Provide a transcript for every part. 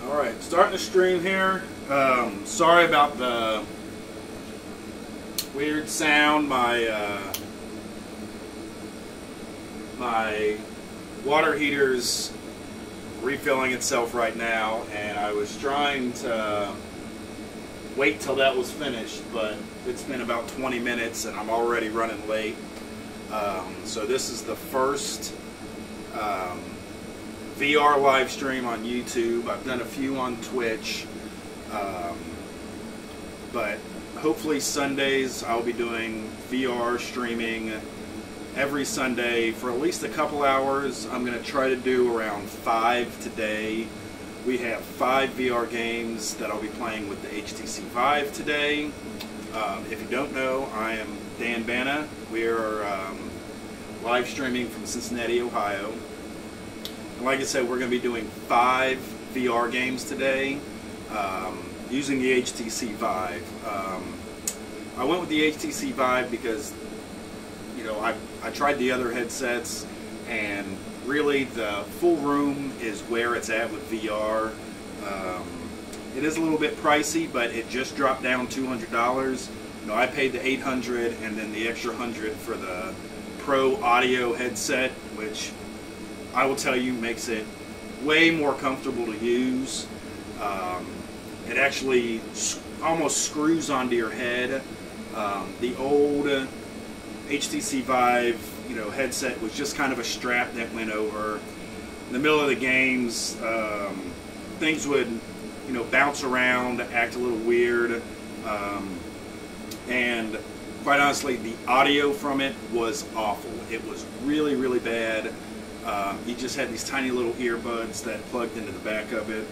Alright, starting to stream here. Sorry about the weird sound. My water heater's refilling itself right now, and I was trying to wait till that was finished, but it's been about 20 minutes and I'm already running late. So this is the first VR live stream on YouTube. I've done a few on Twitch, but hopefully Sundays I'll be doing VR streaming every Sunday for at least a couple hours. I'm going to try to do around 5 today. We have 5 VR games that I'll be playing with the HTC Vive today. If you don't know, I am Dan Bana. We are live streaming from Cincinnati, Ohio. And like I said, we're going to be doing 5 VR games today using the HTC Vive. I went with the HTC Vive because, you know, I tried the other headsets, and really the full room is where it's at with VR. It is a little bit pricey, but it just dropped down $200. You know, I paid the $800 and then the extra $100 for the Pro Audio headset, which I will tell you makes it way more comfortable to use. It actually almost screws onto your head. The old HTC Vive, you know, headset was just kind of a strap that went over. In the middle of the games, things would, you know, bounce around, act a little weird, and quite honestly, the audio from it was awful. It was really, really bad. You just had these tiny little earbuds that plugged into the back of it.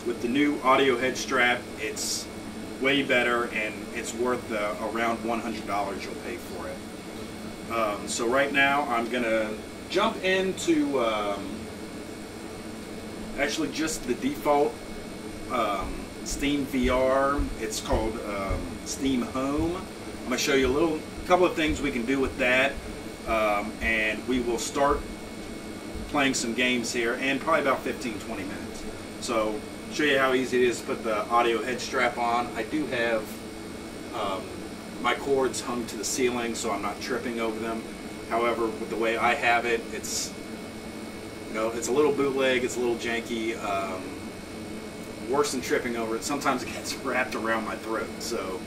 With the new audio head strap, it's way better, and it's worth around $100 you'll pay for it. So right now I'm going to jump into actually just the default Steam VR. It's called Steam Home. I'm going to show you a couple of things we can do with that, and we will start playing some games here in probably about 15-20 minutes. So show you how easy it is to put the audio head strap on. I do have my cords hung to the ceiling, so I'm not tripping over them. However, with the way I have it, it's, you know, it's a little bootleg, it's a little janky. Worse than tripping over it, sometimes it gets wrapped around my throat. So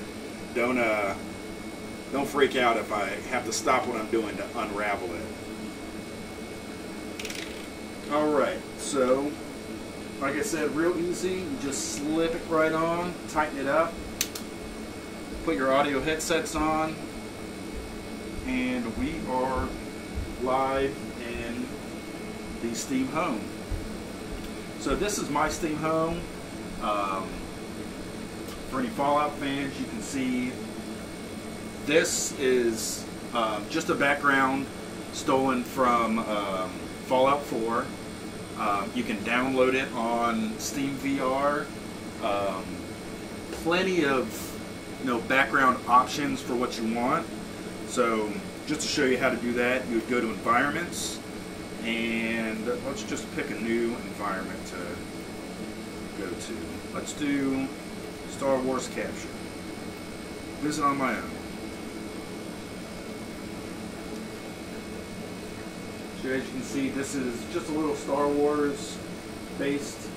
don't freak out if I have to stop what I'm doing to unravel it. Alright, so like I said, real easy. You just slip it right on, tighten it up, put your audio headsets on, and we are live in the Steam Home. So this is my Steam Home. For any Fallout fans, you can see this is just a background stolen from Fallout 4. You can download it on Steam VR. Plenty of, you know, background options for what you want. So just to show you how to do that, you would go to Environments, and let's just pick a new environment to go to. Let's do Star Wars Capture. Visit on my own. So as you can see, this is just a little Star Wars based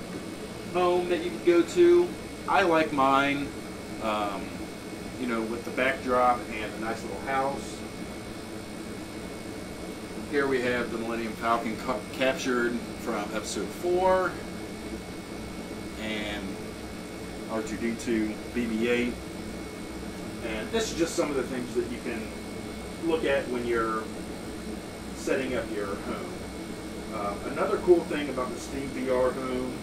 home that you can go to. I like mine, you know, with the backdrop and a nice little house. Here we have the Millennium Falcon captured from episode 4, and R2-D2 BB-8. And this is just some of the things that you can look at when you're setting up your home. Another cool thing about the Steam VR Home,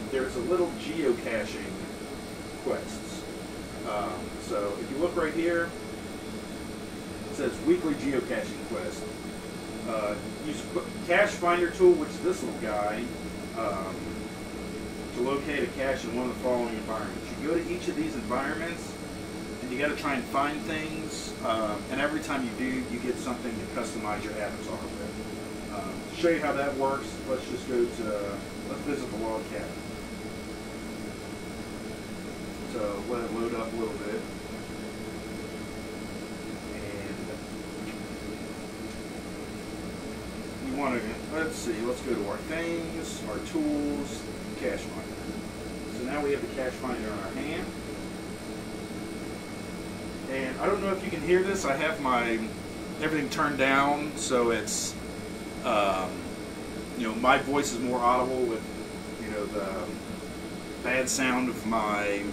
there's a little geocaching quests. So if you look right here, it says weekly geocaching quest. Use cache finder tool, which is this little guy, to locate a cache in one of the following environments. You go to each of these environments, and you got to try and find things. And every time you do, you get something to customize your avatar with. To show you how that works, let's just go to let's visit the log cabin. So let it load up a little bit. You want to, let's see, let's go to our things, our tools, cache finder. So now we have the cache finder in our hand. And I don't know if you can hear this, I have my everything turned down so it's, you know, my voice is more audible with, you know, the bad sound of my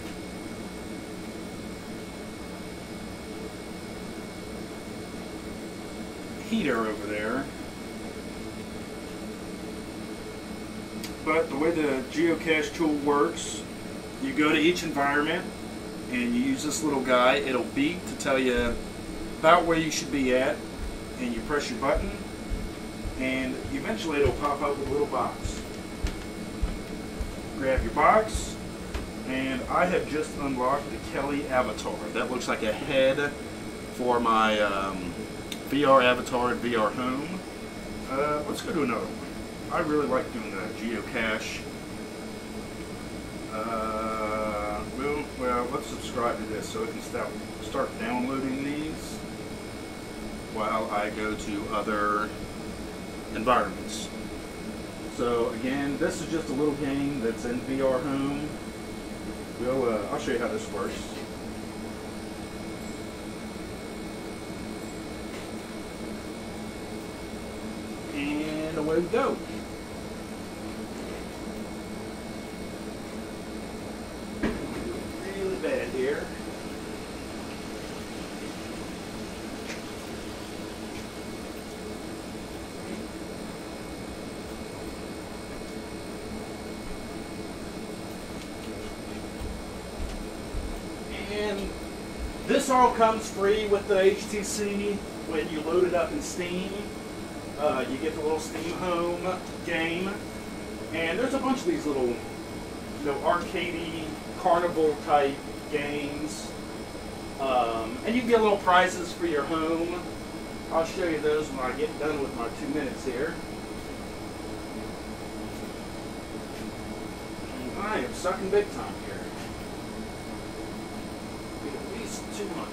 heater over there. But the way the geocache tool works, you go to each environment and you use this little guy. It'll beep to tell you about where you should be at, and you press your button, and eventually it'll pop up with a little box. Grab your box, and I have just unlocked the Kelly avatar. That looks like a head for my VR avatar and VR home. Let's go to another one. I really like doing the geocache. Well, let's subscribe to this so it can start downloading these while I go to other environments. So again, this is just a little game that's in VR Home. I'll show you how this works. And away we go. Really bad here. And this all comes free with the HTC when you load it up in Steam. You get the little Steam Home game, and there's a bunch of these little, you know, arcadey, carnival type games, and you can get little prizes for your home. I'll show you those when I get done with my 2 minutes here. And I am sucking big time here. At least 200.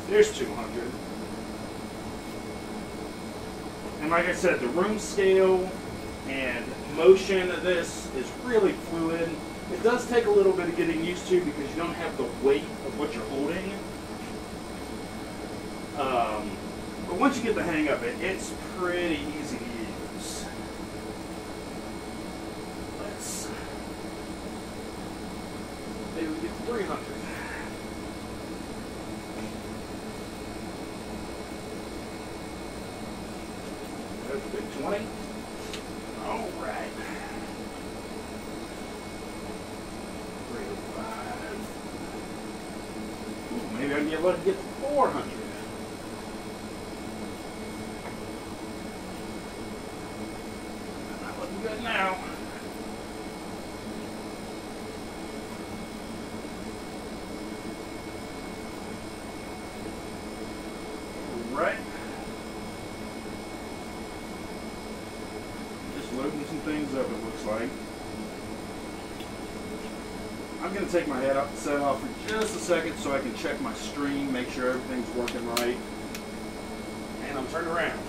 There's 200. And like I said, the room scale and motion of this is really fluid. It does take a little bit of getting used to because you don't have the weight of what you're holding. But once you get the hang of it, it's pretty easy to use. Let's maybe we get 300. There's a big 20. All right. 305. Ooh, maybe I can get lucky to get to 400. I'm not looking good now. All right. Loading some things up, it looks like. I'm going to take my headset off for just a second so I can check my stream, make sure everything's working right. And I'm turned around.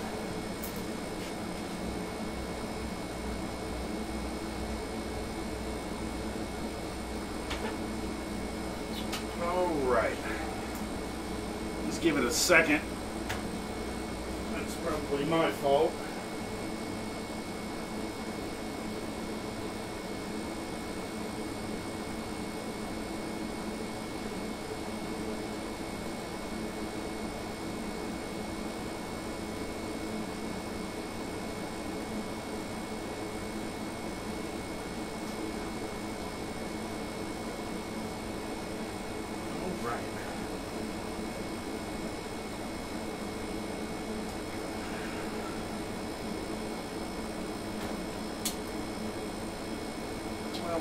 Alright. Let's give it a second Probably my fault.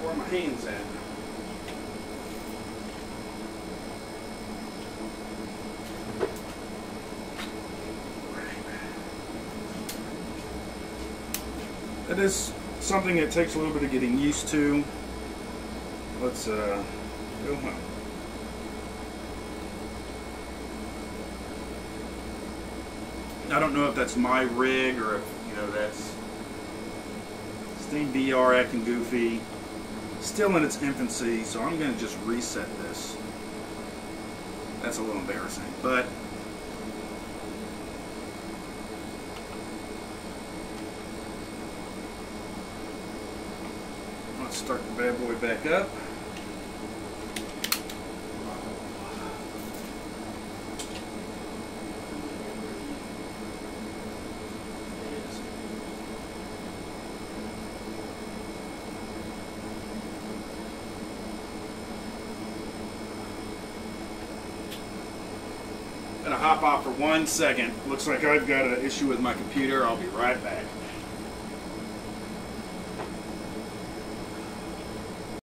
Where are my hands at? That is something that takes a little bit of getting used to. Let's go home. I don't know if that's my rig or if, you know, that's Steam VR acting goofy. Still in its infancy, so I'm going to just reset this. That's a little embarrassing, but let's start the bad boy back up. Gonna hop off for 1 second. Looks like I've got an issue with my computer. I'll be right back.